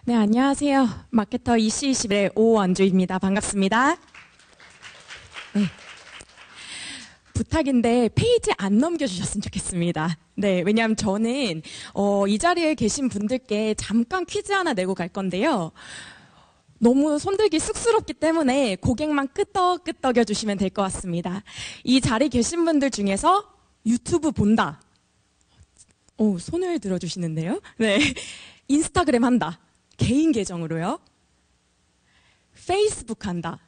네, 안녕하세요. 마케터 2021의 오원주입니다. 반갑습니다. 네. 부탁인데 페이지 안 넘겨주셨으면 좋겠습니다. 네, 왜냐하면 저는 이 자리에 계신 분들께 잠깐 퀴즈 하나 내고 갈 건데요. 너무 손들기 쑥스럽기 때문에 고객만 끄덕끄덕여 주시면 될 것 같습니다. 이 자리에 계신 분들 중에서 유튜브 본다. 손을 들어주시는데요. 네, 인스타그램 한다. 개인 계정으로요. 페이스북 한다.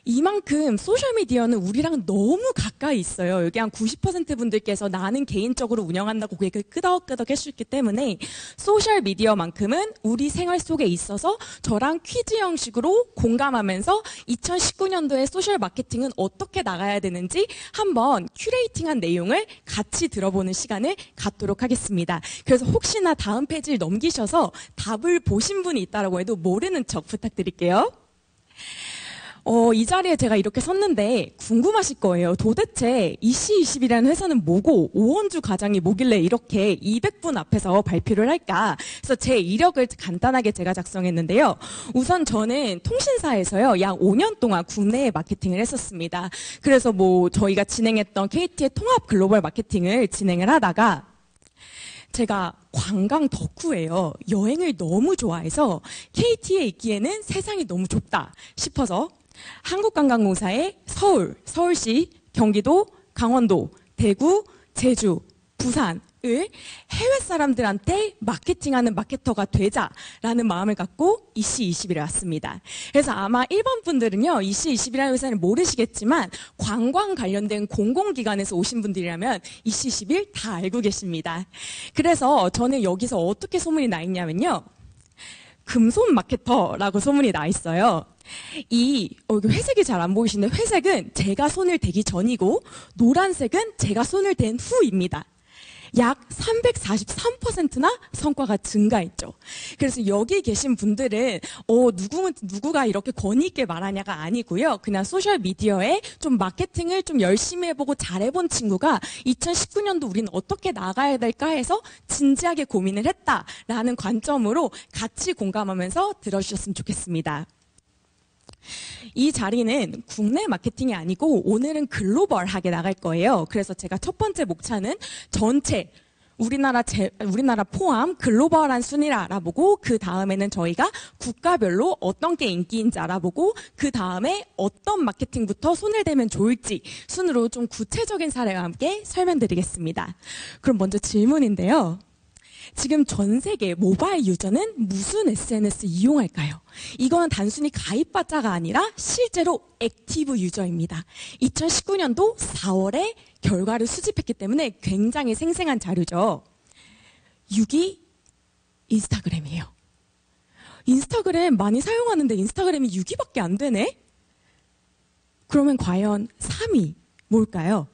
이만큼 소셜미디어는 우리랑 너무 가까이 있어요. 여기 한 90% 분들께서 나는 개인적으로 운영한다고 고객을 끄덕끄덕 해주셨기 때문에 소셜미디어만큼은 우리 생활 속에 있어서 저랑 퀴즈 형식으로 공감하면서 2019년도에 소셜 마케팅은 어떻게 나가야 되는지 한번 큐레이팅한 내용을 같이 들어보는 시간을 갖도록 하겠습니다. 그래서 혹시나 다음 페이지를 넘기셔서 답을 보신 분이 있다고 해도 모르는 척 부탁드릴게요. 이 자리에 제가 이렇게 섰는데 궁금하실 거예요. 도대체 이씨20이라는 회사는 뭐고 오원주 과장이 뭐길래 이렇게 200분 앞에서 발표를 할까? 그래서 제 이력을 간단하게 제가 작성했는데요. 우선 저는 통신사에서요. 약 5년 동안 국내에 마케팅을 했었습니다. 그래서 저희가 진행했던 KT의 통합 글로벌 마케팅을 진행을 하다가 제가 관광 덕후예요. 여행을 너무 좋아해서 KT에 있기에는 세상이 너무 좁다 싶어서 한국관광공사의 서울시, 경기도, 강원도, 대구, 제주, 부산을 해외 사람들한테 마케팅하는 마케터가 되자라는 마음을 갖고 이씨20에 왔습니다. 그래서 아마 일반 분들은요, 이씨20이라는 회사를 모르시겠지만 관광 관련된 공공기관에서 오신 분들이라면 이씨21 다 알고 계십니다. 그래서 저는 여기서 어떻게 소문이 나 있냐면요. 금손 마케터라고 소문이 나 있어요. 회색이 잘 안 보이시는데 회색은 제가 손을 대기 전이고 노란색은 제가 손을 댄 후입니다. 약 343%나 성과가 증가했죠. 그래서 여기 계신 분들은 누구가 이렇게 권위 있게 말하냐가 아니고요. 그냥 소셜미디어에 좀 마케팅을 좀 열심히 해보고 잘해본 친구가 2019년도 우리는 어떻게 나가야 될까 해서 진지하게 고민을 했다라는 관점으로 같이 공감하면서 들어주셨으면 좋겠습니다. 이 자리는 국내 마케팅이 아니고 오늘은 글로벌하게 나갈 거예요. 그래서 제가 첫 번째 목차는 전체 우리나라 포함 글로벌한 순위를 알아보고 그 다음에는 저희가 국가별로 어떤 게 인기인지 알아보고 그 다음에 어떤 마케팅부터 손을 대면 좋을지 순으로 좀 구체적인 사례와 함께 설명드리겠습니다. 그럼 먼저 질문인데요. 지금 전 세계 모바일 유저는 무슨 SNS 이용할까요? 이건 단순히 가입받자가 아니라 실제로 액티브 유저입니다. 2019년도 4월에 결과를 수집했기 때문에 굉장히 생생한 자료죠. 6위 인스타그램이에요. 인스타그램 많이 사용하는데 인스타그램이 6위밖에 안 되네? 그러면 과연 3위 뭘까요?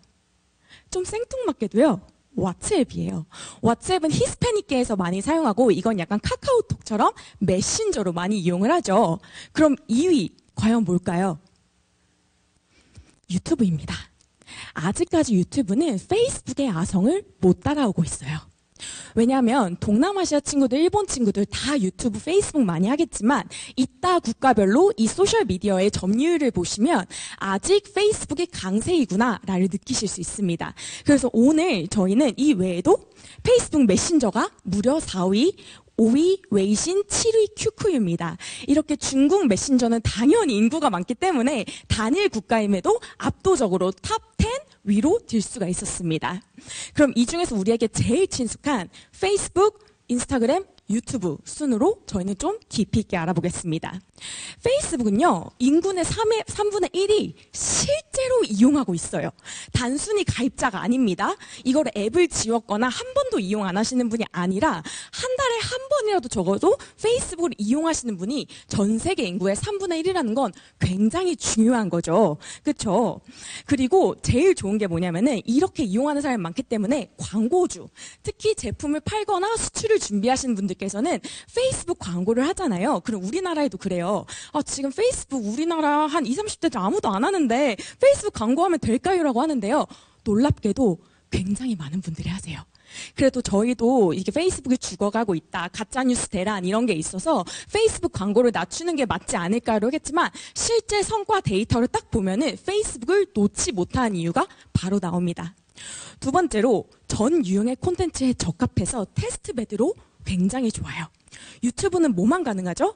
좀 생뚱맞게도요. 왓츠앱이에요. 왓츠앱은 히스패닉계에서 많이 사용하고 이건 약간 카카오톡처럼 메신저로 많이 이용을 하죠. 그럼 2위 과연 뭘까요? 유튜브입니다. 아직까지 유튜브는 페이스북의 아성을 못 따라오고 있어요. 왜냐하면 동남아시아 친구들, 일본 친구들 다 유튜브, 페이스북 많이 하겠지만 이따 국가별로 이 소셜미디어의 점유율을 보시면 아직 페이스북이 강세이구나를 느끼실 수 있습니다. 그래서 오늘 저희는 이 외에도 페이스북 메신저가 무려 4위, 5위 웨이신, 7위 QQ입니다. 이렇게 중국 메신저는 당연히 인구가 많기 때문에 단일 국가임에도 압도적으로 탑 10 위로 들 수가 있었습니다. 그럼 이 중에서 우리에게 제일 친숙한 페이스북, 인스타그램, 유튜브 순으로 저희는 좀 깊이 있게 알아보겠습니다. 페이스북은요, 인구의 3분의 1이 실제로 이용하고 있어요. 단순히 가입자가 아닙니다. 이걸 앱을 지웠거나 한 번도 이용 안 하시는 분이 아니라 한 달에 한 번이라도 적어도 페이스북을 이용하시는 분이 전 세계 인구의 3분의 1이라는 건 굉장히 중요한 거죠. 그렇죠? 그리고 제일 좋은 게 뭐냐면은 이렇게 이용하는 사람이 많기 때문에 광고주, 특히 제품을 팔거나 수출을 준비하시는 분들께서는 페이스북 광고를 하잖아요. 그럼 우리나라에도 그래요. 지금 페이스북 우리나라 한 20, 30대들 아무도 안 하는데 페이스북 광고하면 될까요? 라고 하는데요. 놀랍게도 굉장히 많은 분들이 하세요. 그래도 저희도 이게 페이스북이 죽어가고 있다, 가짜뉴스 대란 이런 게 있어서 페이스북 광고를 낮추는 게 맞지 않을까로 하겠지만 실제 성과 데이터를 딱 보면은 페이스북을 놓지 못한 이유가 바로 나옵니다. 두 번째로 전 유형의 콘텐츠에 적합해서 테스트베드로 굉장히 좋아요. 유튜브는 뭐만 가능하죠?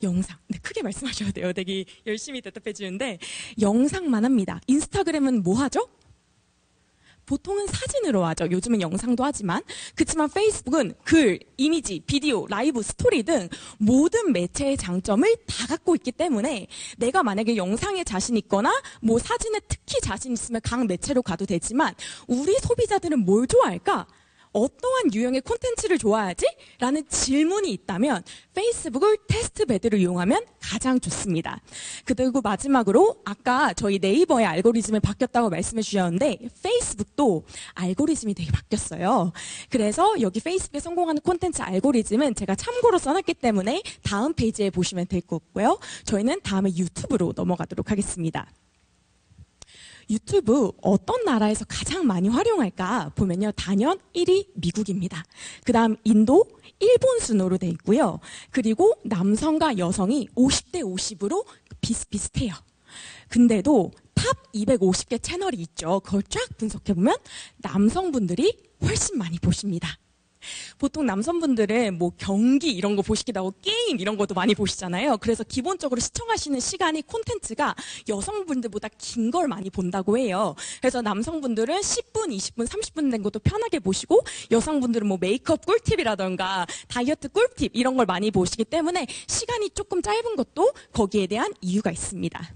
영상. 네, 크게 말씀하셔야 돼요. 되게 열심히 대답해 주는데 영상만 합니다. 인스타그램은 뭐 하죠? 보통은 사진으로 하죠. 요즘은 영상도 하지만. 그렇지만 페이스북은 글, 이미지, 비디오, 라이브, 스토리 등 모든 매체의 장점을 다 갖고 있기 때문에 내가 만약에 영상에 자신 있거나 뭐 사진에 특히 자신 있으면 각 매체로 가도 되지만 우리 소비자들은 뭘 좋아할까? 어떠한 유형의 콘텐츠를 좋아하지? 라는 질문이 있다면 페이스북을 테스트베드를 이용하면 가장 좋습니다. 그리고 마지막으로 아까 저희 네이버의 알고리즘이 바뀌었다고 말씀해 주셨는데 페이스북도 알고리즘이 되게 바뀌었어요. 그래서 여기 페이스북에 성공하는 콘텐츠 알고리즘은 제가 참고로 써놨기 때문에 다음 페이지에 보시면 될 것 같고요. 저희는 다음에 유튜브로 넘어가도록 하겠습니다. 유튜브 어떤 나라에서 가장 많이 활용할까 보면요. 단연 1위 미국입니다. 그 다음 인도, 일본 순으로 돼 있고요. 그리고 남성과 여성이 50대 50으로 비슷비슷해요. 근데도 탑 250개 채널이 있죠. 그걸 쫙 분석해보면 남성분들이 훨씬 많이 보십니다. 보통 남성분들은 뭐 경기 이런 거 보시기도 하고 게임 이런 것도 많이 보시잖아요. 그래서 기본적으로 시청하시는 시간이 콘텐츠가 여성분들보다 긴 걸 많이 본다고 해요. 그래서 남성분들은 10분, 20분, 30분 된 것도 편하게 보시고 여성분들은 뭐 메이크업 꿀팁이라던가 다이어트 꿀팁 이런 걸 많이 보시기 때문에 시간이 조금 짧은 것도 거기에 대한 이유가 있습니다.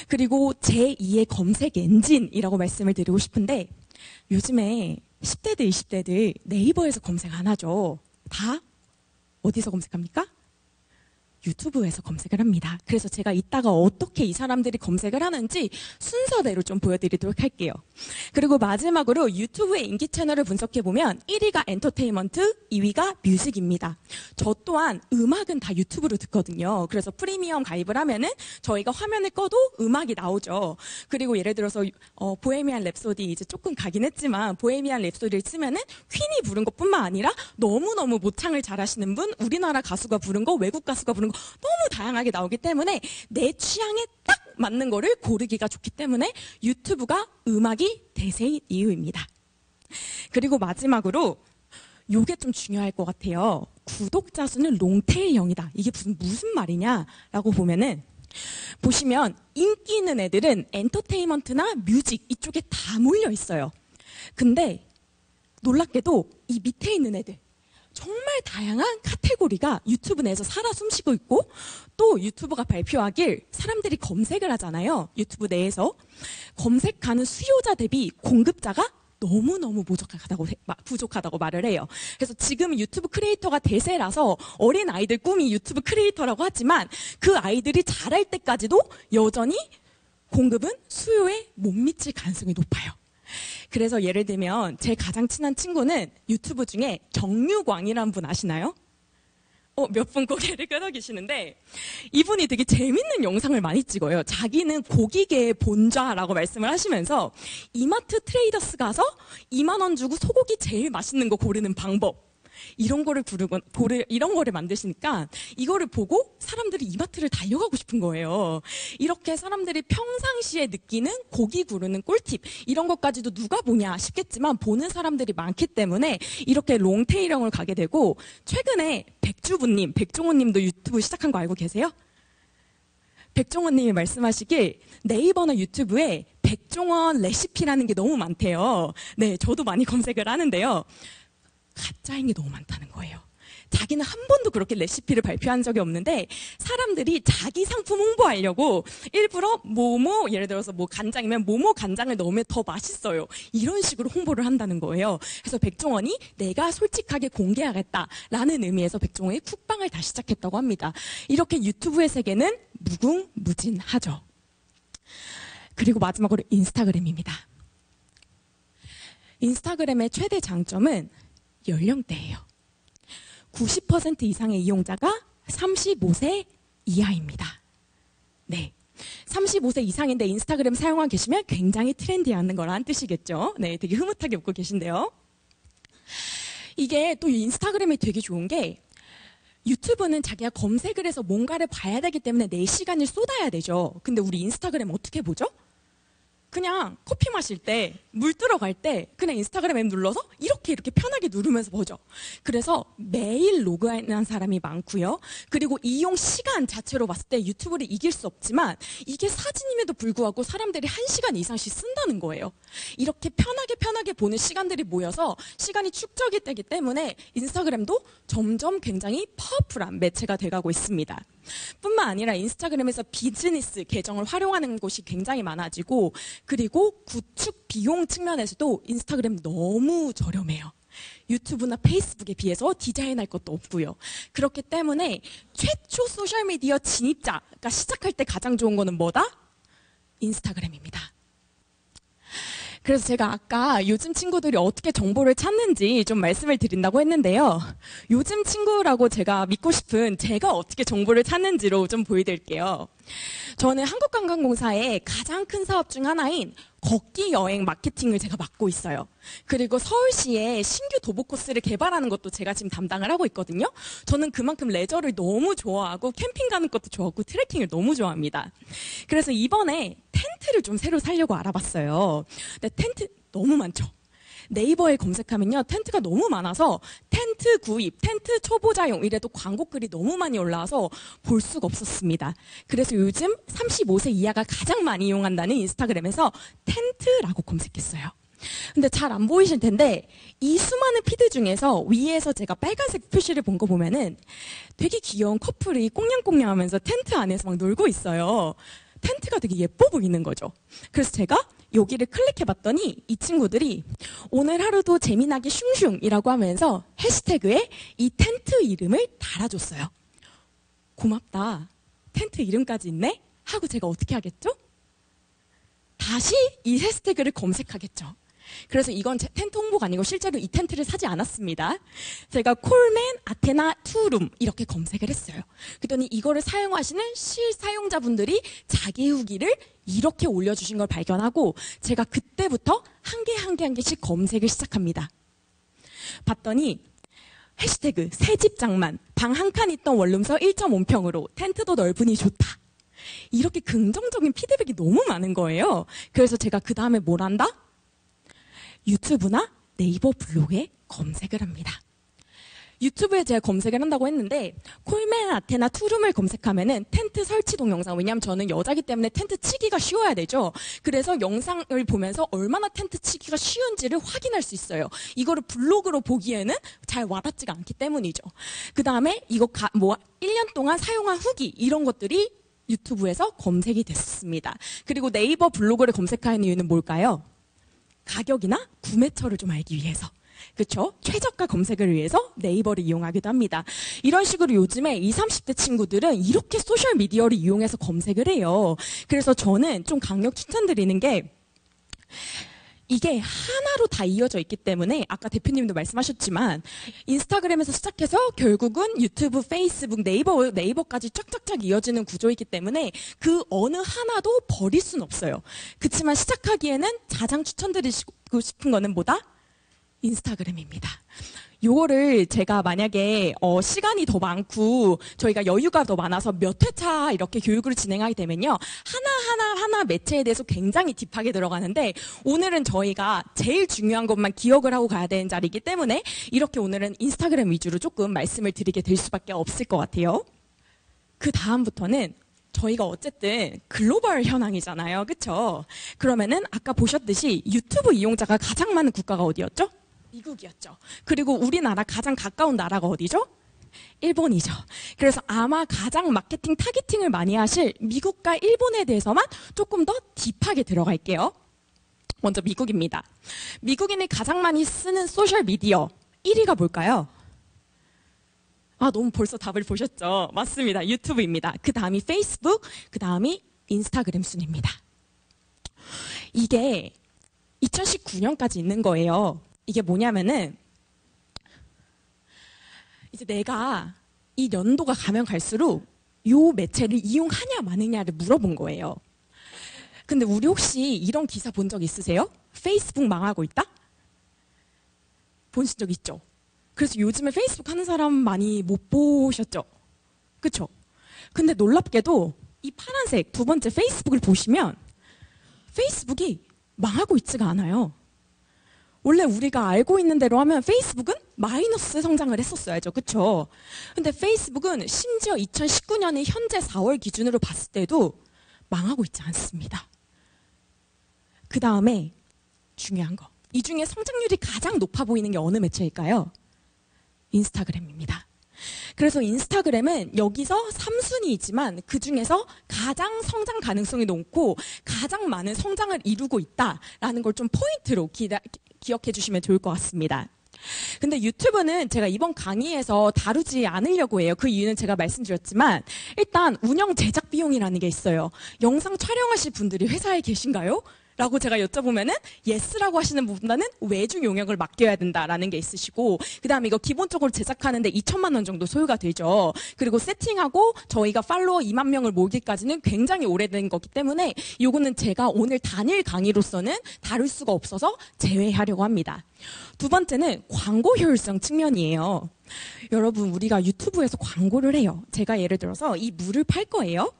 그리고 제2의 검색 엔진이라고 말씀을 드리고 싶은데 요즘에 10대들, 20대들 네이버에서 검색 안 하죠. 다 어디서 검색합니까? 유튜브에서 검색을 합니다. 그래서 제가 이따가 어떻게 이 사람들이 검색을 하는지 순서대로 좀 보여드리도록 할게요. 그리고 마지막으로 유튜브의 인기 채널을 분석해보면 1위가 엔터테인먼트, 2위가 뮤직입니다. 저 또한 음악은 다 유튜브로 듣거든요. 그래서 프리미엄 가입을 하면은 저희가 화면을 꺼도 음악이 나오죠. 그리고 예를 들어서 보헤미안 랩소디 이제 조금 가긴 했지만 보헤미안 랩소디를 쓰면은 퀸이 부른 것뿐만 아니라 너무너무 모창을 잘하시는 분, 우리나라 가수가 부른 거, 외국 가수가 부른 거 너무 다양하게 나오기 때문에 내 취향에 딱 맞는 거를 고르기가 좋기 때문에 유튜브가 음악이 대세인 이유입니다. 그리고 요게 좀 중요할 것 같아요. 구독자 수는 롱테일형이다. 이게 무슨 말이냐라고 보면은 보시면 인기 있는 애들은 엔터테인먼트나 뮤직 이쪽에 다 몰려 있어요. 근데 놀랍게도 이 밑에 있는 애들 정말 다양한 카테고리가 유튜브 내에서 살아 숨쉬고 있고 또 유튜브가 발표하길 사람들이 검색을 하잖아요. 유튜브 내에서 검색하는 수요자 대비 공급자가 너무너무 부족하다고 말을 해요. 그래서 지금 유튜브 크리에이터가 대세라서 어린 아이들 꿈이 유튜브 크리에이터라고 하지만 그 아이들이 자랄 때까지도 여전히 공급은 수요에 못 미칠 가능성이 높아요. 그래서 예를 들면 제 가장 친한 친구는 유튜브 중에 정유광이라는 분 아시나요? 몇 분 고개를 끄덕이시는데 이분이 되게 재밌는 영상을 많이 찍어요. 자기는 고기계의 본좌라고 말씀을 하시면서 이마트 트레이더스 가서 2만 원 주고 소고기 제일 맛있는 거 고르는 방법 이런 거를 이런 거를 만드시니까 이거를 보고 사람들이 이마트를 달려가고 싶은 거예요. 이렇게 사람들이 평상시에 느끼는 고기 고르는 꿀팁 이런 것까지도 누가 보냐 싶겠지만 보는 사람들이 많기 때문에 이렇게 롱테일형을 가게 되고 최근에 백종원님도 유튜브 시작한 거 알고 계세요? 백종원님이 말씀하시길 네이버나 유튜브에 백종원 레시피라는 게 너무 많대요. 네, 저도 많이 검색을 하는데요. 가짜인 게 너무 많다는 거예요. 자기는 한 번도 그렇게 레시피를 발표한 적이 없는데 사람들이 자기 상품 홍보하려고 일부러 예를 들어서 간장이면 간장을 넣으면 더 맛있어요. 이런 식으로 홍보를 한다는 거예요. 그래서 백종원이 내가 솔직하게 공개하겠다라는 의미에서 백종원이 쿡방을 다시 시작했다고 합니다. 이렇게 유튜브의 세계는 무궁무진하죠. 그리고 마지막으로 인스타그램입니다. 인스타그램의 최대 장점은 연령대예요. 90% 이상의 이용자가 35세 이하입니다. 네. 35세 이상인데 인스타그램 사용하고 계시면 굉장히 트렌디한 거란 뜻이겠죠. 네, 되게 흐뭇하게 웃고 계신데요. 이게 또 인스타그램이 되게 좋은 게 유튜브는 자기가 검색을 해서 뭔가를 봐야 되기 때문에 내 시간을 쏟아야 되죠. 근데 우리 인스타그램 어떻게 보죠? 그냥 커피 마실 때, 물 들어갈 때 그냥 인스타그램 앱 눌러서 이렇게 편하게 누르면서 보죠. 그래서 매일 로그인한 사람이 많고요. 그리고 이용 시간 자체로 봤을 때 유튜브를 이길 수 없지만 이게 사진임에도 불구하고 사람들이 1시간 이상씩 쓴다는 거예요. 이렇게 편하게 보는 시간들이 모여서 시간이 축적이 되기 때문에 인스타그램도 점점 굉장히 파워풀한 매체가 돼가고 있습니다. 뿐만 아니라 인스타그램에서 비즈니스 계정을 활용하는 곳이 굉장히 많아지고 그리고 구축 비용 측면에서도 인스타그램 너무 저렴해요. 유튜브나 페이스북에 비해서 디자인할 것도 없고요. 그렇기 때문에 최초 소셜미디어 진입자가 시작할 때 가장 좋은 거는 뭐다? 인스타그램입니다. 그래서 제가 아까 요즘 친구들이 어떻게 정보를 찾는지 좀 말씀을 드린다고 했는데요. 요즘 친구라고 제가 믿고 싶은 제가 어떻게 정보를 찾는지로 좀 보여드릴게요. 저는 한국관광공사의 가장 큰 사업 중 하나인 걷기 여행 마케팅을 제가 맡고 있어요. 그리고 서울시에 신규 도보 코스를 개발하는 것도 제가 지금 담당을 하고 있거든요. 저는 그만큼 레저를 너무 좋아하고 캠핑 가는 것도 좋아하고 트레킹을 너무 좋아합니다. 그래서 이번에 텐트를 좀 새로 사려고 알아봤어요. 근데 텐트 너무 많죠. 네이버에 검색하면요 텐트가 너무 많아서 텐트 구입, 텐트 초보자용 이래도 광고글이 너무 많이 올라와서 볼 수가 없었습니다. 그래서 요즘 35세 이하가 가장 많이 이용한다는 인스타그램에서 텐트라고 검색했어요. 근데 잘 안 보이실 텐데 이 수많은 피드 중에서 위에서 제가 빨간색 표시를 본 거 보면은 되게 귀여운 커플이 꽁냥꽁냥하면서 텐트 안에서 막 놀고 있어요. 텐트가 되게 예뻐 보이는 거죠. 그래서 제가 여기를 클릭해봤더니 이 친구들이 오늘 하루도 재미나게 슝슝이라고 하면서 해시태그에 이 텐트 이름을 달아줬어요. 고맙다. 텐트 이름까지 있네? 하고 제가 어떻게 하겠죠? 다시 이 해시태그를 검색하겠죠. 그래서 이건 제 텐트 홍보가 아니고 실제로 이 텐트를 사지 않았습니다. 제가 콜맨 아테나 투룸 이렇게 검색을 했어요. 그랬더니 이거를 사용하시는 실사용자분들이 자기 후기를 이렇게 올려주신 걸 발견하고 제가 그때부터 한 개씩 검색을 시작합니다. 봤더니 해시태그 새집장만 방 한 칸 있던 원룸서 1.5평으로 텐트도 넓으니 좋다. 이렇게 긍정적인 피드백이 너무 많은 거예요. 그래서 제가 그 다음에 뭘 한다? 유튜브나 네이버 블로그에 검색을 합니다. 유튜브에 제가 검색을 한다고 했는데 콜맨 아테나 투룸을 검색하면은 텐트 설치 동영상, 왜냐하면 저는 여자기 때문에 텐트 치기가 쉬워야 되죠. 그래서 영상을 보면서 얼마나 텐트 치기가 쉬운지를 확인할 수 있어요. 이거를 블로그로 보기에는 잘 와닿지가 않기 때문이죠. 그 다음에 이거 1년 동안 사용한 후기 이런 것들이 유튜브에서 검색이 됐습니다. 그리고 네이버 블로그를 검색하는 이유는 뭘까요? 가격이나 구매처를 좀 알기 위해서. 그렇죠? 최저가 검색을 위해서 네이버를 이용하기도 합니다. 이런 식으로 요즘에 20, 30대 친구들은 이렇게 소셜미디어를 이용해서 검색을 해요. 그래서 저는 좀 강력 추천드리는 게 이게 하나로 다 이어져 있기 때문에 아까 대표님도 말씀하셨지만 인스타그램에서 시작해서 결국은 유튜브, 페이스북, 네이버까지 쫙쫙쫙 이어지는 구조이기 때문에 그 어느 하나도 버릴 수는 없어요. 그렇지만 시작하기에는 가장 추천드리고 싶은 거는 뭐다? 인스타그램입니다. 요거를 제가 만약에 시간이 더 많고 저희가 여유가 더 많아서 몇 회차 이렇게 교육을 진행하게 되면요 하나 매체에 대해서 굉장히 딥하게 들어가는데 오늘은 저희가 제일 중요한 것만 기억을 하고 가야 되는 자리이기 때문에 이렇게 오늘은 인스타그램 위주로 조금 말씀을 드리게 될 수밖에 없을 것 같아요. 그 다음부터는 저희가 어쨌든 글로벌 현황이잖아요. 그렇죠? 그러면은 아까 보셨듯이 유튜브 이용자가 가장 많은 국가가 어디였죠? 미국이었죠. 그리고 우리나라 가장 가까운 나라가 어디죠? 일본이죠. 그래서 아마 가장 마케팅 타겟팅을 많이 하실 미국과 일본에 대해서만 조금 더 딥하게 들어갈게요. 먼저 미국입니다. 미국인이 가장 많이 쓰는 소셜미디어 1위가 뭘까요? 너무 벌써 답을 보셨죠? 맞습니다. 유튜브입니다. 그 다음이 페이스북, 그 다음이 인스타그램 순입니다. 이게 2019년까지 있는 거예요. 이게 뭐냐면은 이제 내가 이 연도가 가면 갈수록 요 매체를 이용하냐 마느냐를 물어본 거예요. 근데 우리 혹시 이런 기사 본 적 있으세요? 페이스북 망하고 있다? 보신 적 있죠? 그래서 요즘에 페이스북 하는 사람 많이 못 보셨죠? 그쵸? 근데 놀랍게도 이 파란색 두 번째 페이스북을 보시면 페이스북이 망하고 있지가 않아요. 원래 우리가 알고 있는 대로 하면 페이스북은 마이너스 성장을 했었어야죠. 그쵸? 근데 페이스북은 심지어 2019년의 현재 4월 기준으로 봤을 때도 망하고 있지 않습니다. 그 다음에 중요한 거. 이 중에 성장률이 가장 높아 보이는 게 어느 매체일까요? 인스타그램입니다. 그래서 인스타그램은 여기서 3순위이지만 그 중에서 가장 성장 가능성이 높고 가장 많은 성장을 이루고 있다라는 걸 좀 포인트로 기억해 주시면 좋을 것 같습니다. 근데 유튜브는 제가 이번 강의에서 다루지 않으려고 해요. 그 이유는 제가 말씀드렸지만 일단 운영 제작 비용이라는 게 있어요. 영상 촬영하실 분들이 회사에 계신가요? 라고 제가 여쭤보면은 예스라고 하시는 분보다는 외주 용역을 맡겨야 된다라는 게 있으시고 그 다음에 이거 기본적으로 제작하는데 2천만 원 정도 소요가 되죠. 그리고 세팅하고 저희가 팔로워 2만 명을 모으기까지는 굉장히 오래된 거기 때문에 이거는 제가 오늘 단일 강의로서는 다룰 수가 없어서 제외하려고 합니다. 두 번째는 광고 효율성 측면이에요. 여러분 우리가 유튜브에서 광고를 해요. 제가 예를 들어서 이 물을 팔 거예요.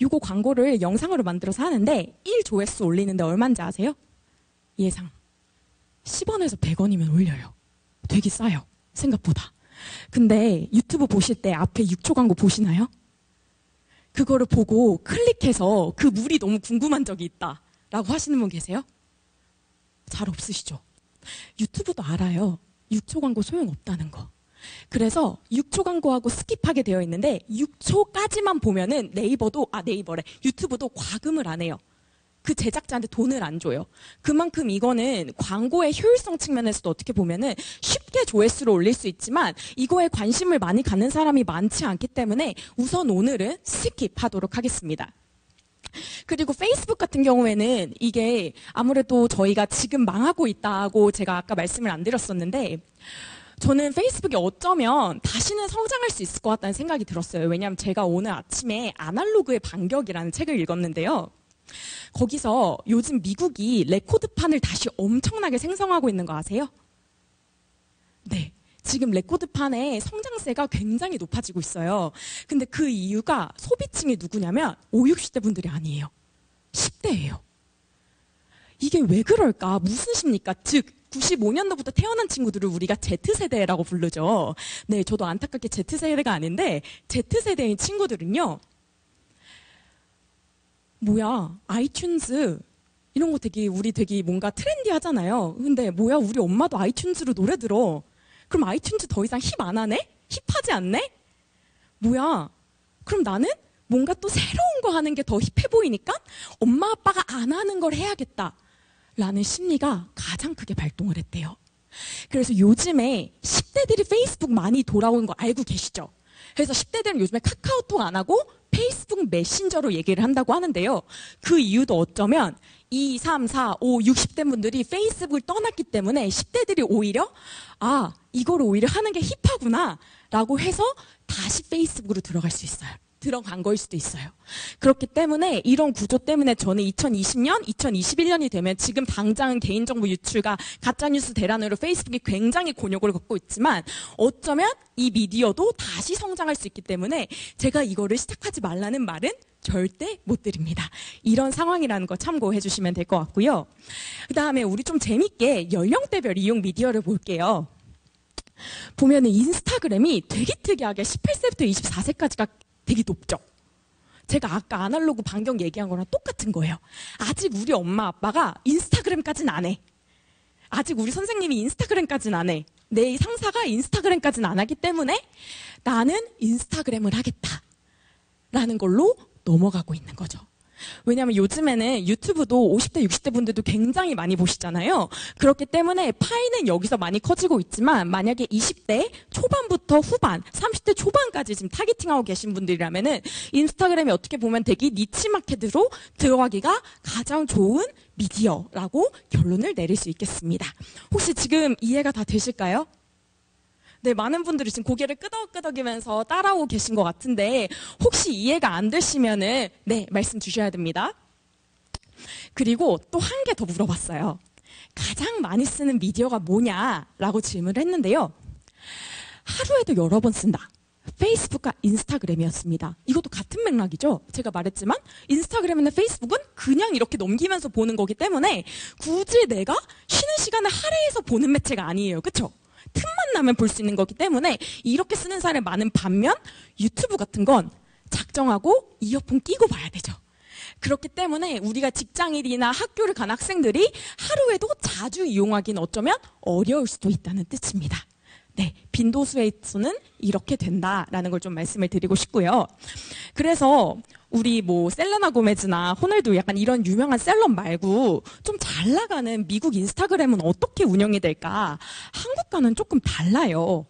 이거 광고를 영상으로 만들어서 하는데 1조회수 올리는데 얼마인지 아세요? 예상 10원에서 100원이면 올려요. 되게 싸요. 생각보다. 근데 유튜브 보실 때 앞에 6초 광고 보시나요? 그거를 보고 클릭해서 그 물이 너무 궁금한 적이 있다라고 하시는 분 계세요? 잘 없으시죠? 유튜브도 알아요. 6초 광고 소용없다는 거. 그래서 6초 광고하고 스킵하게 되어 있는데 6초까지만 보면은 유튜브도 과금을 안 해요. 그 제작자한테 돈을 안 줘요. 그만큼 이거는 광고의 효율성 측면에서도 어떻게 보면은 쉽게 조회수를 올릴 수 있지만 이거에 관심을 많이 갖는 사람이 많지 않기 때문에 우선 오늘은 스킵하도록 하겠습니다. 그리고 페이스북 같은 경우에는 이게 아무래도 저희가 지금 망하고 있다고 제가 아까 말씀을 안 드렸었는데 저는 페이스북이 어쩌면 다시는 성장할 수 있을 것 같다는 생각이 들었어요. 왜냐하면 제가 오늘 아침에 아날로그의 반격이라는 책을 읽었는데요. 거기서 요즘 미국이 레코드판을 다시 엄청나게 생성하고 있는 거 아세요? 네. 지금 레코드판의 성장세가 굉장히 높아지고 있어요. 근데 그 이유가 소비층이 누구냐면 5, 60대 분들이 아니에요. 10대예요. 이게 왜 그럴까? 무슨 심리까? 즉 95년도부터 태어난 친구들을 우리가 Z세대라고 부르죠. 네, 저도 안타깝게 Z세대가 아닌데 Z세대인 친구들은요. 아이튠즈 이런 거 우리 되게 뭔가 트렌디하잖아요. 근데 우리 엄마도 아이튠즈로 노래 들어. 그럼 아이튠즈 더 이상 힙 안 하네? 힙하지 않네? 그럼 나는 뭔가 또 새로운 거 하는 게 더 힙해 보이니까 엄마 아빠가 안 하는 걸 해야겠다. 라는 심리가 가장 크게 발동을 했대요. 그래서 요즘에 10대들이 페이스북 많이 돌아오는 거 알고 계시죠? 그래서 10대들은 요즘에 카카오톡 안 하고 페이스북 메신저로 얘기를 한다고 하는데요. 그 이유도 어쩌면 2, 3, 4, 5, 60대 분들이 페이스북을 떠났기 때문에 10대들이 오히려 이거를 오히려 하는 게 힙하구나 라고 해서 다시 페이스북으로 들어갈 수 있어요. 들어간 거일 수도 있어요. 그렇기 때문에 이런 구조 때문에 저는 2020년, 2021년이 되면 지금 당장 개인정보 유출과 가짜뉴스 대란으로 페이스북이 굉장히 곤욕을 겪고 있지만 어쩌면 이 미디어도 다시 성장할 수 있기 때문에 제가 이거를 시작하지 말라는 말은 절대 못 드립니다. 이런 상황이라는 거 참고해 주시면 될 것 같고요. 그 다음에 우리 좀 재밌게 연령대별 이용 미디어를 볼게요. 보면은 인스타그램이 되게 특이하게 18세부터 24세까지가 되게 높죠. 제가 아까 아날로그 반경 얘기한 거랑 똑같은 거예요. 아직 우리 엄마 아빠가 인스타그램까지는 안 해. 아직 우리 선생님이 인스타그램까지는 안 해. 내 상사가 인스타그램까지는 안 하기 때문에 나는 인스타그램을 하겠다라는 걸로 넘어가고 있는 거죠. 왜냐하면 요즘에는 유튜브도 50대, 60대 분들도 굉장히 많이 보시잖아요. 그렇기 때문에 파이는 여기서 많이 커지고 있지만 만약에 20대 초반부터 후반, 30대 초반까지 지금 타겟팅하고 계신 분들이라면은 인스타그램이 어떻게 보면 되게 니치 마켓으로 들어가기가 가장 좋은 미디어라고 결론을 내릴 수 있겠습니다. 혹시 지금 이해가 다 되실까요? 네, 많은 분들이 지금 고개를 끄덕끄덕이면서 따라오고 계신 것 같은데 혹시 이해가 안 되시면은 네, 말씀 주셔야 됩니다. 그리고 또 한 개 더 물어봤어요. 가장 많이 쓰는 미디어가 뭐냐라고 질문을 했는데요. 하루에도 여러 번 쓴다. 페이스북과 인스타그램이었습니다. 이것도 같은 맥락이죠. 제가 말했지만 인스타그램이나 페이스북은 그냥 이렇게 넘기면서 보는 거기 때문에 굳이 내가 쉬는 시간을 할애해서 보는 매체가 아니에요. 그렇죠? 틈만 나면 볼 수 있는 거기 때문에 이렇게 쓰는 사람이 많은 반면 유튜브 같은 건 작정하고 이어폰 끼고 봐야 되죠. 그렇기 때문에 우리가 직장인이나 학교를 간 학생들이 하루에도 자주 이용하기는 어쩌면 어려울 수도 있다는 뜻입니다. 네, 빈도수에서는 이렇게 된다라는 걸 좀 말씀을 드리고 싶고요. 그래서 우리 뭐 셀레나 고메즈나 호날두 약간 이런 유명한 셀럽 말고 좀 잘 나가는 미국 인스타그램은 어떻게 운영이 될까? 한국과는 조금 달라요.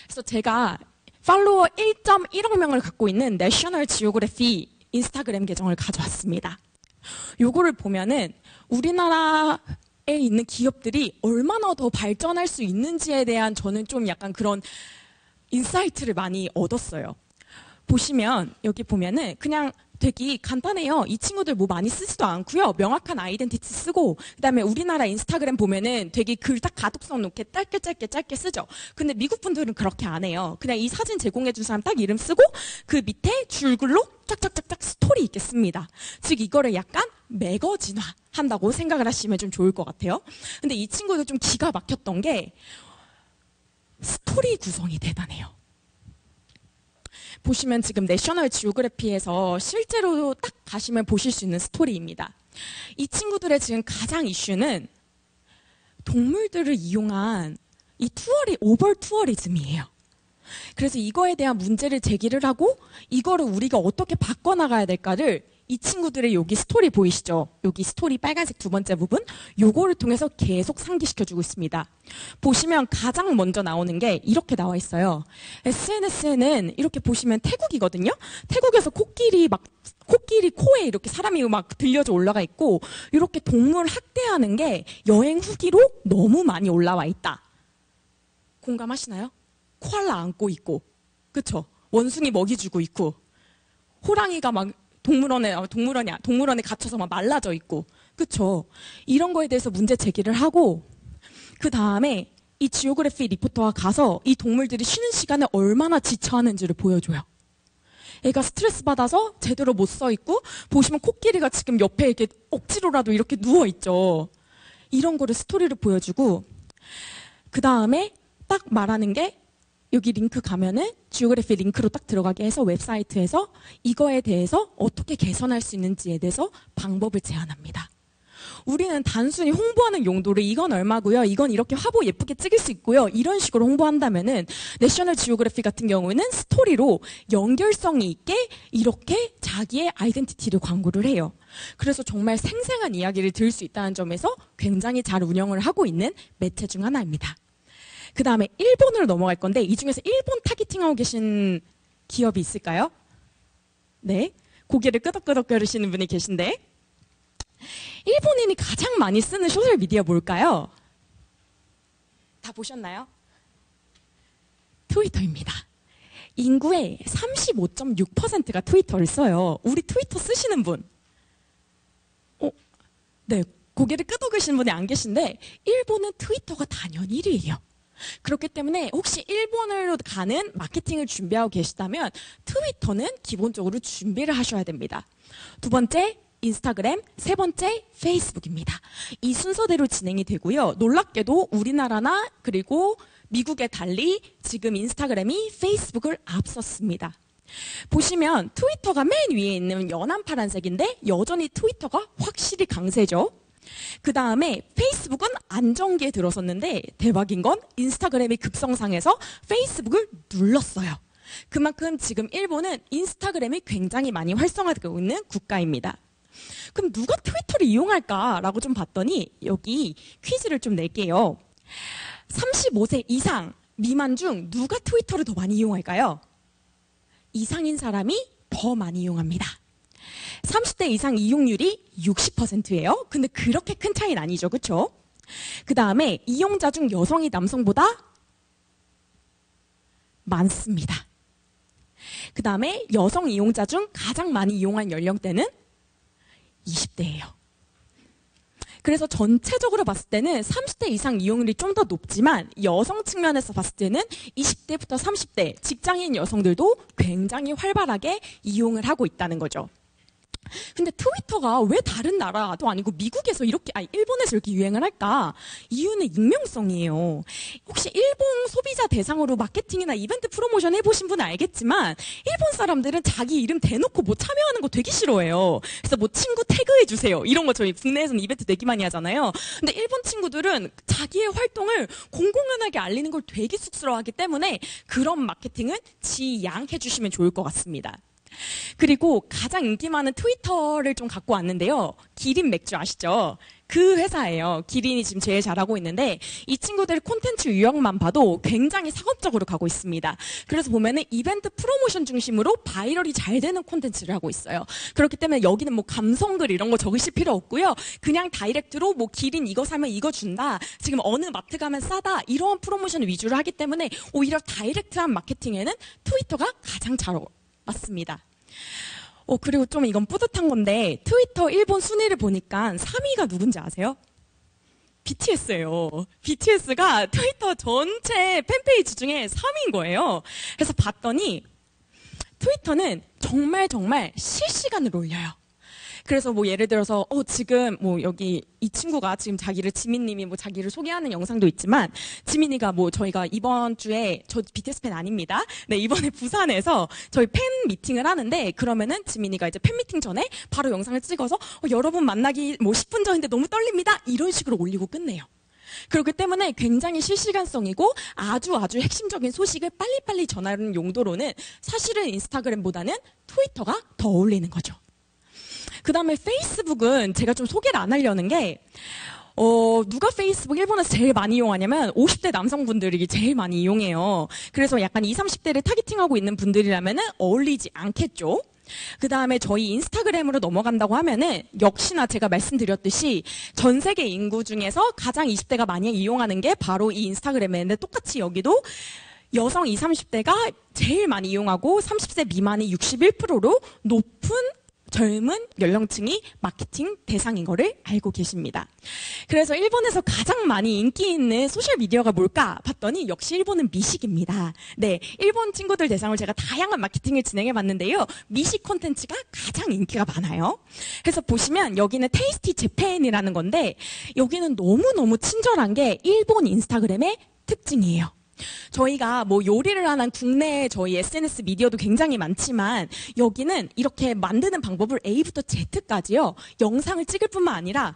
그래서 제가 팔로워 1.1억 명을 갖고 있는 내셔널 지오그래피 인스타그램 계정을 가져왔습니다. 요거를 보면은 우리나라에 있는 기업들이 얼마나 더 발전할 수 있는지에 대한 저는 좀 약간 그런 인사이트를 많이 얻었어요. 보시면 여기 보면은 그냥 되게 간단해요. 이 친구들 뭐 많이 쓰지도 않고요. 명확한 아이덴티티 쓰고 그다음에 우리나라 인스타그램 보면은 되게 글 딱 가독성 놓게 짧게 쓰죠. 근데 미국 분들은 그렇게 안 해요. 그냥 이 사진 제공해 준 사람 딱 이름 쓰고 그 밑에 줄글로 짝짝짝짝 스토리 있게 씁니다. 즉 이거를 약간 매거진화 한다고 생각을 하시면 좀 좋을 것 같아요. 근데 이 친구들 좀 기가 막혔던 게 스토리 구성이 대단해요. 보시면 지금 내셔널 지오그래피에서 실제로 딱 가시면 보실 수 있는 스토리입니다. 이 친구들의 지금 가장 이슈는 동물들을 이용한 이 오버 투어리즘이에요. 그래서 이거에 대한 문제를 제기를 하고 이거를 우리가 어떻게 바꿔나가야 될까를 이 친구들의 여기 스토리 보이시죠? 여기 스토리 빨간색 두 번째 부분 요거를 통해서 계속 상기시켜주고 있습니다. 보시면 가장 먼저 나오는 게 이렇게 나와 있어요. SNS에는 이렇게 보시면 태국이거든요. 태국에서 코끼리 코에 이렇게 사람이 막 들려져 올라가 있고 이렇게 동물 학대하는 게 여행 후기로 너무 많이 올라와 있다. 공감하시나요? 코알라 안고 있고, 그쵸? 원숭이 먹이 주고 있고, 호랑이가 막 동물원에 갇혀서 막 말라져 있고, 그쵸? 이런 거에 대해서 문제 제기를 하고, 그 다음에 이 지오그래피 리포터가 가서 이 동물들이 쉬는 시간에 얼마나 지쳐하는지를 보여줘요. 애가 스트레스 받아서 제대로 못 서 있고, 보시면 코끼리가 지금 옆에 이렇게 억지로라도 이렇게 누워 있죠. 이런 거를 스토리를 보여주고, 그 다음에 딱 말하는 게 여기 링크 가면은 지오그래피 링크로 딱 들어가게 해서 웹사이트에서 이거에 대해서 어떻게 개선할 수 있는지에 대해서 방법을 제안합니다. 우리는 단순히 홍보하는 용도로 이건 얼마고요, 이건 이렇게 화보 예쁘게 찍을 수 있고요, 이런 식으로 홍보한다면은 내셔널 지오그래피 같은 경우에는 스토리로 연결성이 있게 이렇게 자기의 아이덴티티를 광고를 해요. 그래서 정말 생생한 이야기를 들을 수 있다는 점에서 굉장히 잘 운영을 하고 있는 매체 중 하나입니다. 그 다음에 일본으로 넘어갈 건데 이 중에서 일본 타깃팅하고 계신 기업이 있을까요? 네, 고개를 끄덕끄덕 거리시는 분이 계신데 일본인이 가장 많이 쓰는 소셜미디어 뭘까요? 다 보셨나요? 트위터입니다. 인구의 35.6%가 트위터를 써요. 우리 트위터 쓰시는 분? 네, 고개를 끄덕이시는 분이 안 계신데 일본은 트위터가 단연 1위예요. 그렇기 때문에 혹시 일본으로 가는 마케팅을 준비하고 계시다면 트위터는 기본적으로 준비를 하셔야 됩니다. 두 번째, 인스타그램, 세 번째, 페이스북입니다. 이 순서대로 진행이 되고요. 놀랍게도 우리나라나 그리고 미국에 달리 지금 인스타그램이 페이스북을 앞섰습니다. 보시면 트위터가 맨 위에 있는 연한 파란색인데 여전히 트위터가 확실히 강세죠. 그 다음에 페이스북은 안정기에 들어섰는데 대박인 건 인스타그램이 급성장해서 페이스북을 눌렀어요. 그만큼 지금 일본은 인스타그램이 굉장히 많이 활성화되고 있는 국가입니다. 그럼 누가 트위터를 이용할까라고 좀 봤더니 여기 퀴즈를 좀 낼게요. 35세 이상 미만 중 누가 트위터를 더 많이 이용할까요? 이상인 사람이 더 많이 이용합니다. 30대 이상 이용률이 60%예요. 근데 그렇게 큰 차이는 아니죠. 그렇죠? 그 다음에 이용자 중 여성이 남성보다 많습니다. 그 다음에 여성 이용자 중 가장 많이 이용한 연령대는 20대예요. 그래서 전체적으로 봤을 때는 30대 이상 이용률이 좀 더 높지만 여성 측면에서 봤을 때는 20대부터 30대 직장인 여성들도 굉장히 활발하게 이용을 하고 있다는 거죠. 근데 트위터가 왜 다른 나라도 아니고 미국에서 이렇게, 일본에서 이렇게 유행을 할까? 이유는 익명성이에요. 혹시 일본 소비자 대상으로 마케팅이나 이벤트 프로모션 해보신 분은 알겠지만, 일본 사람들은 자기 이름 대놓고 뭐 참여하는 거 되게 싫어해요. 그래서 뭐 친구 태그해주세요. 이런 거 저희 국내에서는 이벤트 되게 많이 하잖아요. 근데 일본 친구들은 자기의 활동을 공공연하게 알리는 걸 되게 쑥스러워하기 때문에 그런 마케팅은 지양해주시면 좋을 것 같습니다. 그리고 가장 인기 많은 트위터를 좀 갖고 왔는데요. 기린 맥주 아시죠? 그 회사예요. 기린이 지금 제일 잘하고 있는데 이 친구들 콘텐츠 유형만 봐도 굉장히 상업적으로 가고 있습니다. 그래서 보면은 이벤트 프로모션 중심으로 바이럴이 잘 되는 콘텐츠를 하고 있어요. 그렇기 때문에 여기는 뭐 감성글 이런 거 적으실 필요 없고요. 그냥 다이렉트로 뭐 기린 이거 사면 이거 준다. 지금 어느 마트 가면 싸다. 이러한 프로모션 위주로 하기 때문에 오히려 다이렉트한 마케팅에는 트위터가 가장 잘 맞습니다. 그리고 좀 이건 뿌듯한 건데 트위터 일본 순위를 보니까 3위가 누군지 아세요? BTS예요. BTS가 트위터 전체 팬페이지 중에 3위인 거예요. 그래서 봤더니 트위터는 정말 실시간으로 올려요. 그래서 뭐 예를 들어서 지금 뭐 여기 이 친구가 지금 지민님이 뭐 자기를 소개하는 영상도 있지만 지민이가 뭐 저희가 이번 주에 저 BTS 팬 아닙니다. 네, 이번에 부산에서 저희 팬 미팅을 하는데 그러면은 지민이가 이제 팬 미팅 전에 바로 영상을 찍어서 여러분 만나기 뭐 10분 전인데 너무 떨립니다. 이런 식으로 올리고 끝내요. 그렇기 때문에 굉장히 실시간성이고 아주 핵심적인 소식을 빨리빨리 전하는 용도로는 사실은 인스타그램보다는 트위터가 더 어울리는 거죠. 그 다음에 페이스북은 제가 좀 소개를 안 하려는 게 누가 페이스북 일본에서 제일 많이 이용하냐면 50대 남성분들이 제일 많이 이용해요. 그래서 약간 20, 30대를 타겟팅하고 있는 분들이라면은 어울리지 않겠죠. 그 다음에 저희 인스타그램으로 넘어간다고 하면은 역시나 제가 말씀드렸듯이 전 세계 인구 중에서 가장 20대가 많이 이용하는 게 바로 이 인스타그램인데 똑같이 여기도 여성 20, 30대가 제일 많이 이용하고 30세 미만이 61%로 높은 젊은 연령층이 마케팅 대상인 거를 알고 계십니다. 그래서 일본에서 가장 많이 인기 있는 소셜미디어가 뭘까 봤더니 역시 일본은 미식입니다. 네, 일본 친구들 대상으로 제가 다양한 마케팅을 진행해 봤는데요. 미식 콘텐츠가 가장 인기가 많아요. 그래서 보시면 여기는 테이스티 재팬이라는 건데 여기는 너무너무 친절한 게 일본 인스타그램의 특징이에요. 저희가 뭐 요리를 하는 국내 저희 SNS 미디어도 굉장히 많지만 여기는 이렇게 만드는 방법을 A부터 Z까지요. 영상을 찍을 뿐만 아니라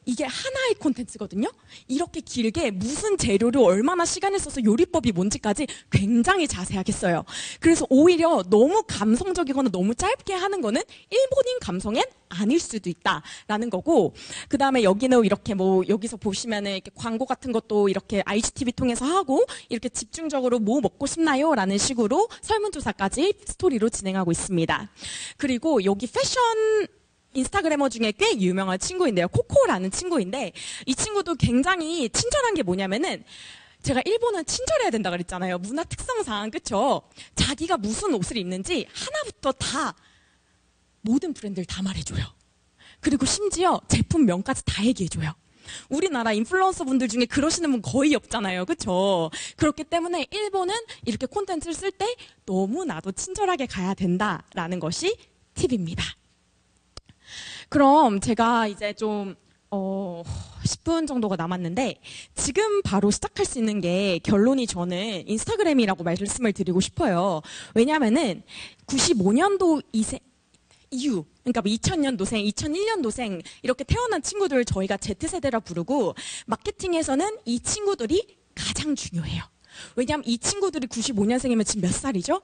이게 하나의 콘텐츠거든요. 이렇게 길게 무슨 재료를 얼마나 시간을 써서 요리법이 뭔지까지 굉장히 자세하게 써요. 그래서 오히려 너무 감성적이거나 너무 짧게 하는 거는 일본인 감성엔 아닐 수도 있다라는 거고, 그 다음에 여기는 이렇게 뭐 여기서 보시면은 이렇게 광고 같은 것도 이렇게 IGTV 통해서 하고 이렇게 집중적으로 뭐 먹고 싶나요? 라는 식으로 설문조사까지 스토리로 진행하고 있습니다. 그리고 여기 패션 인스타그래머 중에 꽤 유명한 친구인데요. 코코라는 친구인데 이 친구도 굉장히 친절한 게 뭐냐면은 제가 일본은 친절해야 된다 그랬잖아요. 문화 특성상 그쵸? 자기가 무슨 옷을 입는지 하나부터 다 모든 브랜드를 다 말해줘요. 그리고 심지어 제품명까지 다 얘기해줘요. 우리나라 인플루언서 분들 중에 그러시는 분 거의 없잖아요. 그쵸? 그렇기 때문에 일본은 이렇게 콘텐츠를 쓸 때 너무나도 친절하게 가야 된다라는 것이 팁입니다. 그럼 제가 이제 좀 10분 정도가 남았는데 지금 바로 시작할 수 있는 게 결론이 저는 인스타그램이라고 말씀을 드리고 싶어요. 왜냐하면은 95년도 이후 그러니까 2000년도생, 2001년도생 이렇게 태어난 친구들 저희가 Z세대라 부르고 마케팅에서는 이 친구들이 가장 중요해요. 왜냐하면 이 친구들이 95년생이면 지금 몇 살이죠?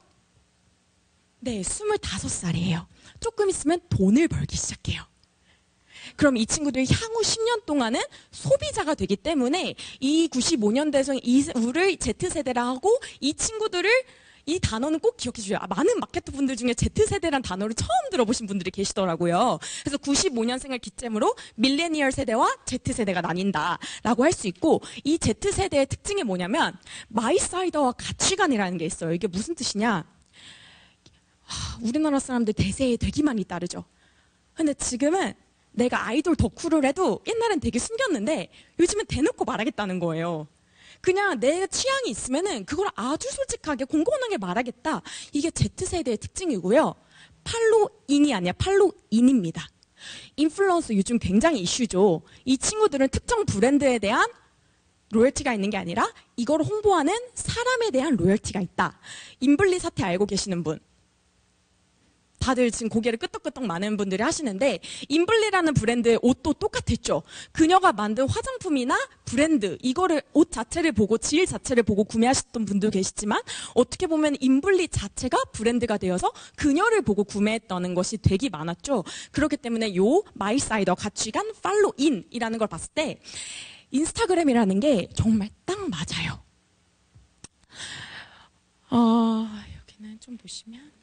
네, 25살이에요. 조금 있으면 돈을 벌기 시작해요. 그럼 이 친구들이 향후 10년 동안은 소비자가 되기 때문에 이 95년대생 이후를 Z세대라 하고 이 친구들을 이 단어는 꼭 기억해 주세요. 많은 마케터 분들 중에 Z세대란 단어를 처음 들어보신 분들이 계시더라고요. 그래서 95년생을 기점으로 밀레니얼 세대와 Z세대가 나뉜다라고 할 수 있고, 이 Z세대의 특징이 뭐냐면 마이사이더와 가치관이라는 게 있어요. 이게 무슨 뜻이냐? 우리나라 사람들 대세에 되게 많이 따르죠. 근데 지금은 내가 아이돌 덕후를 해도 옛날엔 되게 숨겼는데 요즘은 대놓고 말하겠다는 거예요. 그냥 내 취향이 있으면은 그걸 아주 솔직하게 공공하게 말하겠다. 이게 Z세대의 특징이고요. 팔로인이 아니라 팔로인입니다. 인플루언서 요즘 굉장히 이슈죠. 이 친구들은 특정 브랜드에 대한 로열티가 있는 게 아니라 이걸 홍보하는 사람에 대한 로열티가 있다. 인블리 사태 알고 계시는 분? 다들 지금 고개를 끄덕끄덕 많은 분들이 하시는데, 인블리라는 브랜드의 옷도 똑같았죠. 그녀가 만든 화장품이나 브랜드, 이거를 옷 자체를 보고 질 자체를 보고 구매하셨던 분도 계시지만, 어떻게 보면 인블리 자체가 브랜드가 되어서 그녀를 보고 구매했다는 것이 되게 많았죠. 그렇기 때문에 요 마이사이더 가치관 팔로인이라는 걸 봤을 때 인스타그램이라는 게 정말 딱 맞아요. 여기는 좀 보시면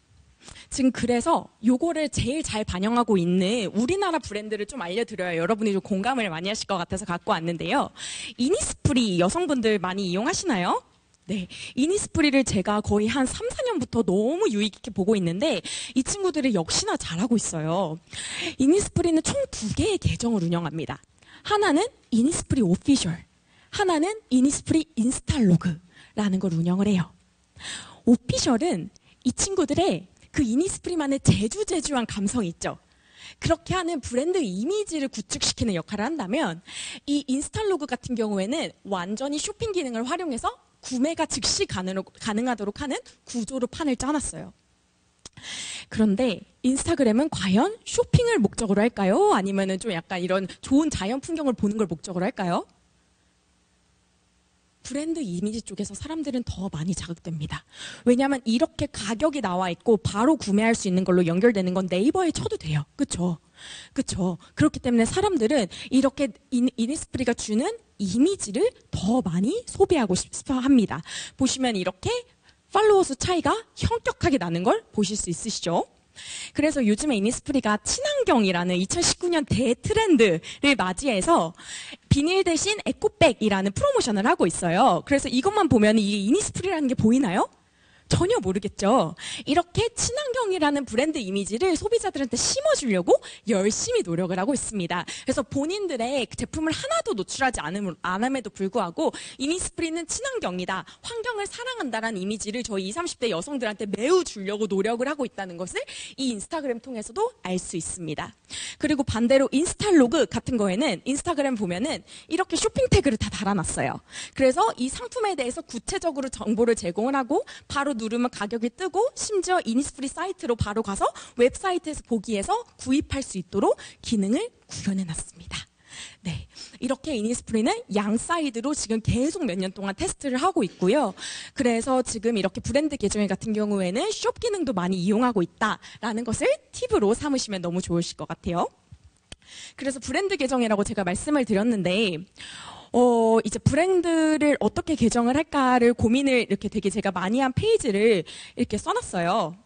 지금 그래서 요거를 제일 잘 반영하고 있는 우리나라 브랜드를 좀 알려드려야 여러분이 좀 공감을 많이 하실 것 같아서 갖고 왔는데요. 이니스프리 여성분들 많이 이용하시나요? 네, 이니스프리를 제가 거의 한 3, 4년부터 너무 유익 있게 보고 있는데 이 친구들이 역시나 잘하고 있어요. 이니스프리는 총 2개의 계정을 운영합니다. 하나는 이니스프리 오피셜, 하나는 이니스프리 인스타로그라는 걸 운영을 해요. 오피셜은 이 친구들의 그 이니스프리만의 제주한 감성이 있죠. 그렇게 하는 브랜드 이미지를 구축시키는 역할을 한다면, 이 인스타로그 같은 경우에는 완전히 쇼핑 기능을 활용해서 구매가 즉시 가능하도록 하는 구조로 판을 짜놨어요. 그런데 인스타그램은 과연 쇼핑을 목적으로 할까요? 아니면은 좀 약간 이런 좋은 자연 풍경을 보는 걸 목적으로 할까요? 브랜드 이미지 쪽에서 사람들은 더 많이 자극됩니다. 왜냐하면 이렇게 가격이 나와 있고 바로 구매할 수 있는 걸로 연결되는 건 네이버에 쳐도 돼요. 그쵸? 그렇기 때문에 사람들은 이렇게 이니스프리가 주는 이미지를 더 많이 소비하고 싶어 합니다. 보시면 이렇게 팔로워 수 차이가 현격하게 나는 걸 보실 수 있으시죠? 그래서 요즘에 이니스프리가 친환경이라는 2019년 대트렌드를 맞이해서 비닐 대신 에코백이라는 프로모션을 하고 있어요. 그래서 이것만 보면 이게 이니스프리라는 게 보이나요? 전혀 모르겠죠. 이렇게 친환경이라는 브랜드 이미지를 소비자들한테 심어주려고 열심히 노력을 하고 있습니다. 그래서 본인들의 제품을 하나도 노출하지 않음에도 불구하고 이니스프리는 친환경이다, 환경을 사랑한다라는 이미지를 저희 20, 30대 여성들한테 매우 주려고 노력을 하고 있다는 것을 이 인스타그램 통해서도 알 수 있습니다. 그리고 반대로 인스타로그 같은 거에는 인스타그램 보면은 이렇게 쇼핑 태그를 다 달아놨어요. 그래서 이 상품에 대해서 구체적으로 정보를 제공을 하고 바로 누르면 가격이 뜨고 심지어 이니스프리 사이트로 바로 가서 웹사이트에서 보기에서 구입할 수 있도록 기능을 구현해놨습니다. 네, 이렇게 이니스프리는 양 사이드로 지금 계속 몇 년 동안 테스트를 하고 있고요. 그래서 지금 이렇게 브랜드 계정 같은 경우에는 숍 기능도 많이 이용하고 있다라는 것을 팁으로 삼으시면 너무 좋으실 것 같아요. 그래서 브랜드 계정이라고 제가 말씀을 드렸는데 이제 브랜드를 어떻게 개정을 할까를 고민을 이렇게 되게 제가 많이 한 페이지를 이렇게 써놨어요.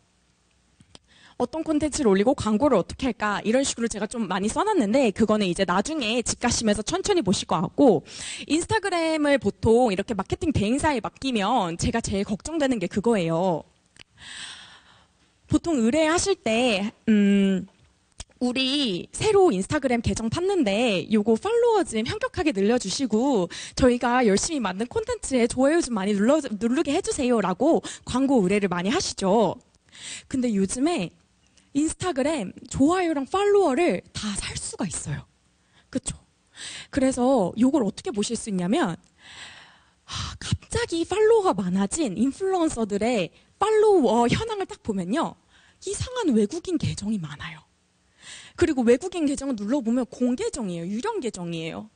어떤 콘텐츠를 올리고 광고를 어떻게 할까 이런 식으로 제가 좀 많이 써놨는데 그거는 이제 나중에 집 가시면서 천천히 보실 것 같고, 인스타그램을 보통 이렇게 마케팅 대행사에 맡기면 제가 제일 걱정되는 게 그거예요. 보통 의뢰하실 때 우리 새로 인스타그램 계정 팠는데 요거 팔로워 좀 현격하게 늘려주시고 저희가 열심히 만든 콘텐츠에 좋아요 좀 많이 누르게 해주세요 라고 광고 의뢰를 많이 하시죠. 근데 요즘에 인스타그램 좋아요랑 팔로워를 다 살 수가 있어요. 그쵸? 그래서 요걸 어떻게 보실 수 있냐면 갑자기 팔로워가 많아진 인플루언서들의 팔로워 현황을 딱 보면요, 이상한 외국인 계정이 많아요. 그리고 외국인 계정을 눌러보면 공계정이에요. 유령 계정이에요.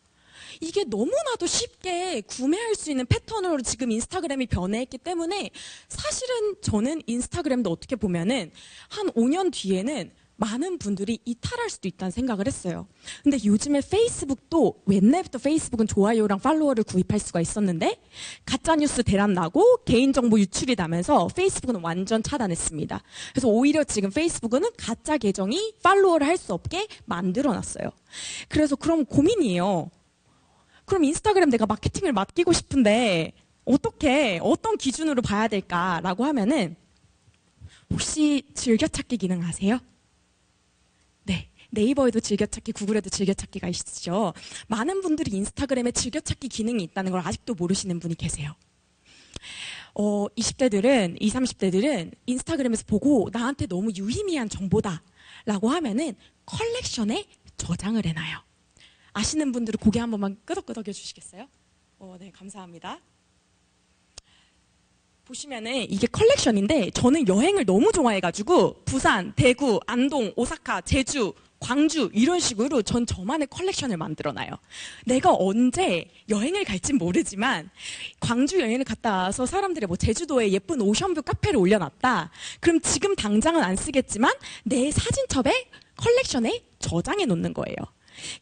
이게 너무나도 쉽게 구매할 수 있는 패턴으로 지금 인스타그램이 변해있기 때문에 사실은 저는 인스타그램도 어떻게 보면은 한 5년 뒤에는 많은 분들이 이탈할 수도 있다는 생각을 했어요. 근데 요즘에 페이스북도 옛날부터 페이스북은 좋아요랑 팔로워를 구입할 수가 있었는데 가짜뉴스 대란 나고 개인정보 유출이 나면서 페이스북은 완전 차단했습니다. 그래서 오히려 지금 페이스북은 가짜 계정이 팔로워를 할 수 없게 만들어놨어요. 그래서 그럼 고민이에요. 그럼 인스타그램 내가 마케팅을 맡기고 싶은데 어떤 기준으로 봐야 될까라고 하면은 혹시 즐겨찾기 기능 아세요? 네. 네이버에도 즐겨찾기, 구글에도 즐겨찾기가 있으시죠. 많은 분들이 인스타그램에 즐겨찾기 기능이 있다는 걸 아직도 모르시는 분이 계세요. 20대들은, 20, 30대들은 인스타그램에서 보고 나한테 너무 유의미한 정보다 라고 하면은 컬렉션에 저장을 해놔요. 아시는 분들은 고개 한 번만 끄덕끄덕 해주시겠어요? 네, 감사합니다. 보시면은 이게 컬렉션인데 저는 여행을 너무 좋아해가지고 부산, 대구, 안동, 오사카, 제주, 광주 이런 식으로 전 저만의 컬렉션을 만들어놔요. 내가 언제 여행을 갈진 모르지만 광주 여행을 갔다 와서 사람들이 뭐 제주도에 예쁜 오션뷰 카페를 올려놨다. 그럼 지금 당장은 안 쓰겠지만 내 사진첩에 컬렉션에 저장해 놓는 거예요.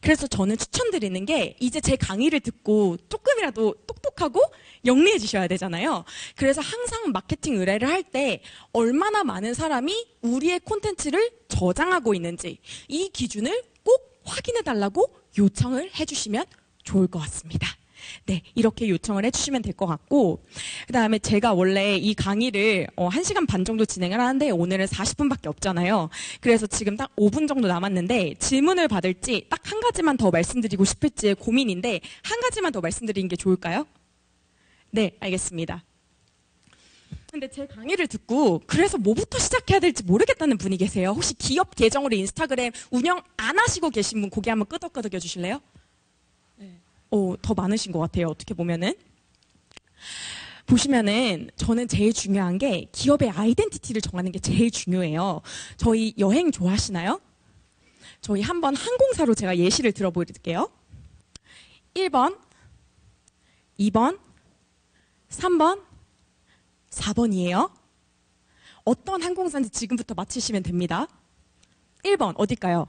그래서 저는 추천드리는 게 이제 제 강의를 듣고 조금이라도 똑똑하고 영리해지셔야 되잖아요. 그래서 항상 마케팅 의뢰를 할 때 얼마나 많은 사람이 우리의 콘텐츠를 저장하고 있는지 이 기준을 꼭 확인해 달라고 요청을 해주시면 좋을 것 같습니다. 네, 이렇게 요청을 해주시면 될 것 같고 그 다음에 제가 원래 이 강의를 1시간 반 정도 진행을 하는데 오늘은 40분밖에 없잖아요. 그래서 지금 딱 5분 정도 남았는데 질문을 받을지 딱 한 가지만 더 말씀드리고 싶을지 고민인데 한 가지만 더 말씀드리는 게 좋을까요? 네, 알겠습니다. 근데 제 강의를 듣고 그래서 뭐부터 시작해야 될지 모르겠다는 분이 계세요. 혹시 기업 계정으로 인스타그램 운영 안 하시고 계신 분 고개 한번 끄덕끄덕 해주실래요? 더 많으신 것 같아요. 어떻게 보면은. 보시면은 저는 제일 중요한 게 기업의 아이덴티티를 정하는 게 제일 중요해요. 저희 여행 좋아하시나요? 저희 한번 항공사로 제가 예시를 들어보릴게요. 1번, 2번, 3번, 4번이에요. 어떤 항공사인지 지금부터 맞히시면 됩니다. 1번 어딜까요?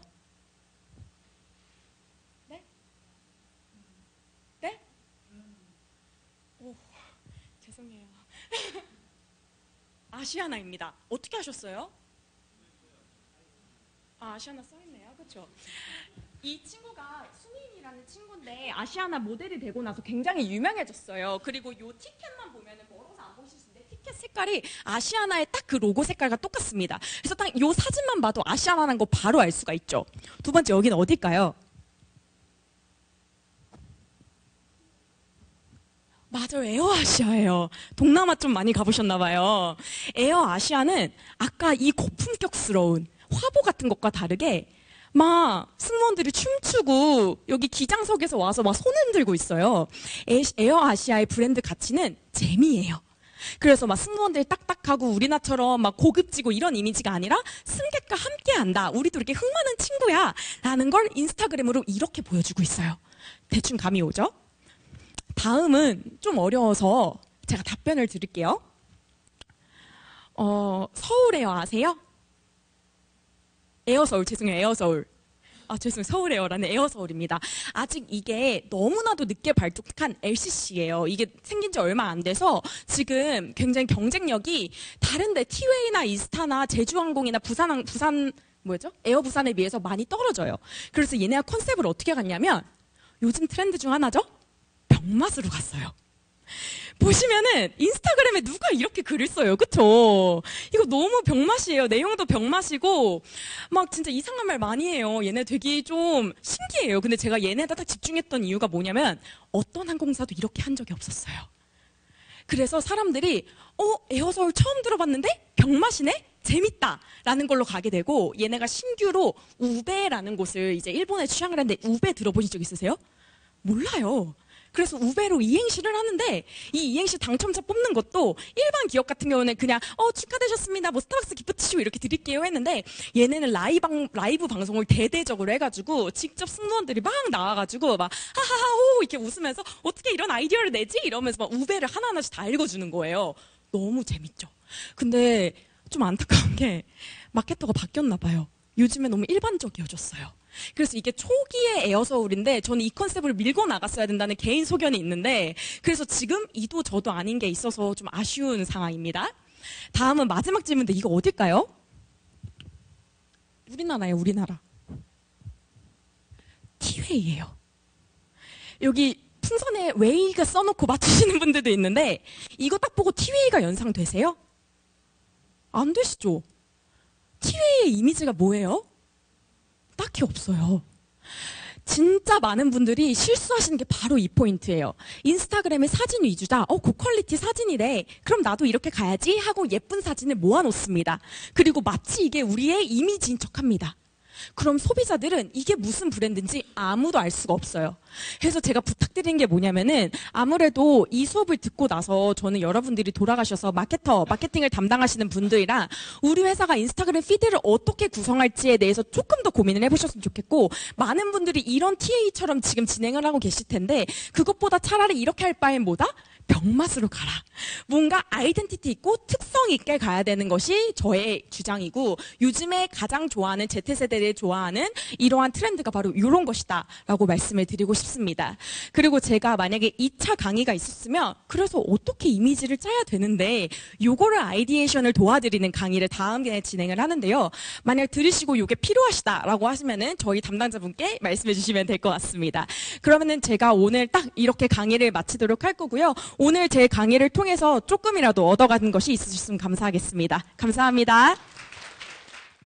죄송해요. 아시아나입니다. 어떻게 하셨어요? 아시아나 써있네요. 그렇죠? 이 친구가 수민이라는 친구인데 아시아나 모델이 되고 나서 굉장히 유명해졌어요. 그리고 이 티켓만 보면은 멀어서 안 보실 수 있는데 티켓 색깔이 아시아나의 딱 그 로고 색깔과 똑같습니다. 그래서 딱 이 사진만 봐도 아시아나라는 거 바로 알 수가 있죠. 두 번째 여기는 어딜까요? 맞아요. 에어아시아예요. 동남아 좀 많이 가보셨나 봐요. 에어아시아는 아까 이 고품격스러운 화보 같은 것과 다르게 막 승무원들이 춤추고 여기 기장석에서 와서 막 손 흔들고 있어요. 에어아시아의 브랜드 가치는 재미예요. 그래서 막 승무원들이 딱딱하고 우리나처럼 막 고급지고 이런 이미지가 아니라 승객과 함께한다. 우리도 이렇게 흥 많은 친구야. 라는 걸 인스타그램으로 이렇게 보여주고 있어요. 대충 감이 오죠? 다음은 좀 어려워서 제가 답변을 드릴게요. 서울에어 아세요? 에어서울, 죄송해요. 에어서울. 죄송해요. 서울에어라는 에어서울입니다. 아직 이게 너무나도 늦게 발족한 LCC예요. 이게 생긴 지 얼마 안 돼서 지금 굉장히 경쟁력이 다른데 티웨이나 이스타나 제주항공이나 부산 뭐였죠? 에어 부산에 비해서 많이 떨어져요. 그래서 얘네가 컨셉을 어떻게 갔냐면 요즘 트렌드 중 하나죠? 병맛으로 갔어요. 보시면은 인스타그램에 누가 이렇게 글을 써요. 그쵸? 이거 너무 병맛이에요. 내용도 병맛이고 막 진짜 이상한 말 많이 해요. 얘네 되게 좀 신기해요. 근데 제가 얘네한테 딱 집중했던 이유가 뭐냐면 어떤 항공사도 이렇게 한 적이 없었어요. 그래서 사람들이 에어서울 처음 들어봤는데 병맛이네? 재밌다 라는 걸로 가게 되고 얘네가 신규로 우베라는 곳을 이제 일본에 취항을 했는데 우베 들어보신 적 있으세요? 몰라요. 그래서 우베로 이행시를 하는데 이 이행시 당첨자 뽑는 것도 일반 기업 같은 경우는 그냥 축하되셨습니다. 뭐 스타벅스 기프 티슈 이렇게 드릴게요 했는데 얘네는 라이브 방송을 대대적으로 해가지고 직접 승무원들이 막 나와가지고 막 하하하호 이렇게 웃으면서 어떻게 이런 아이디어를 내지? 이러면서 막 우베를 하나하나씩 다 읽어주는 거예요. 너무 재밌죠. 근데 좀 안타까운 게 마케터가 바뀌었나 봐요. 요즘에 너무 일반적이어졌어요. 그래서 이게 초기의 에어서울인데 저는 이 컨셉을 밀고 나갔어야 된다는 개인 소견이 있는데 그래서 지금 이도 저도 아닌 게 있어서 좀 아쉬운 상황입니다. 다음은 마지막 질문인데 이거 어딜까요? 우리나라예요, 우리나라. 티웨이예요. 여기 풍선에 웨이가 써놓고 맞추시는 분들도 있는데 이거 딱 보고 티웨이가 연상되세요? 안 되시죠? 티웨이의 이미지가 뭐예요? 딱히 없어요. 진짜 많은 분들이 실수하시는 게 바로 이 포인트예요. 인스타그램의 사진 위주다. 고퀄리티 사진이래. 그럼 나도 이렇게 가야지 하고 예쁜 사진을 모아놓습니다. 그리고 마치 이게 우리의 이미지인 척합니다. 그럼 소비자들은 이게 무슨 브랜드인지 아무도 알 수가 없어요. 그래서 제가 부탁드린 게 뭐냐면은 아무래도 이 수업을 듣고 나서 저는 여러분들이 돌아가셔서 마케팅을 담당하시는 분들이랑 우리 회사가 인스타그램 피드를 어떻게 구성할지에 대해서 조금 더 고민을 해보셨으면 좋겠고 많은 분들이 이런 TA처럼 지금 진행을 하고 계실 텐데 그것보다 차라리 이렇게 할 바엔 뭐다? 병맛으로 가라. 뭔가 아이덴티티 있고 특성 있게 가야 되는 것이 저의 주장이고 요즘에 가장 좋아하는 Z세대들이 좋아하는 이러한 트렌드가 바로 이런 것이다 라고 말씀을 드리고 싶습니다. 그리고 제가 만약에 2차 강의가 있었으면 그래서 어떻게 이미지를 짜야 되는데 요거를 아이디에이션을 도와드리는 강의를 다음에 진행을 하는데요. 만약 들으시고 요게 필요하시다라고 하시면은 저희 담당자분께 말씀해 주시면 될 것 같습니다. 그러면은 제가 오늘 딱 이렇게 강의를 마치도록 할 거고요. 오늘 제 강의를 통해서 조금이라도 얻어가는 것이 있으셨으면 감사하겠습니다. 감사합니다.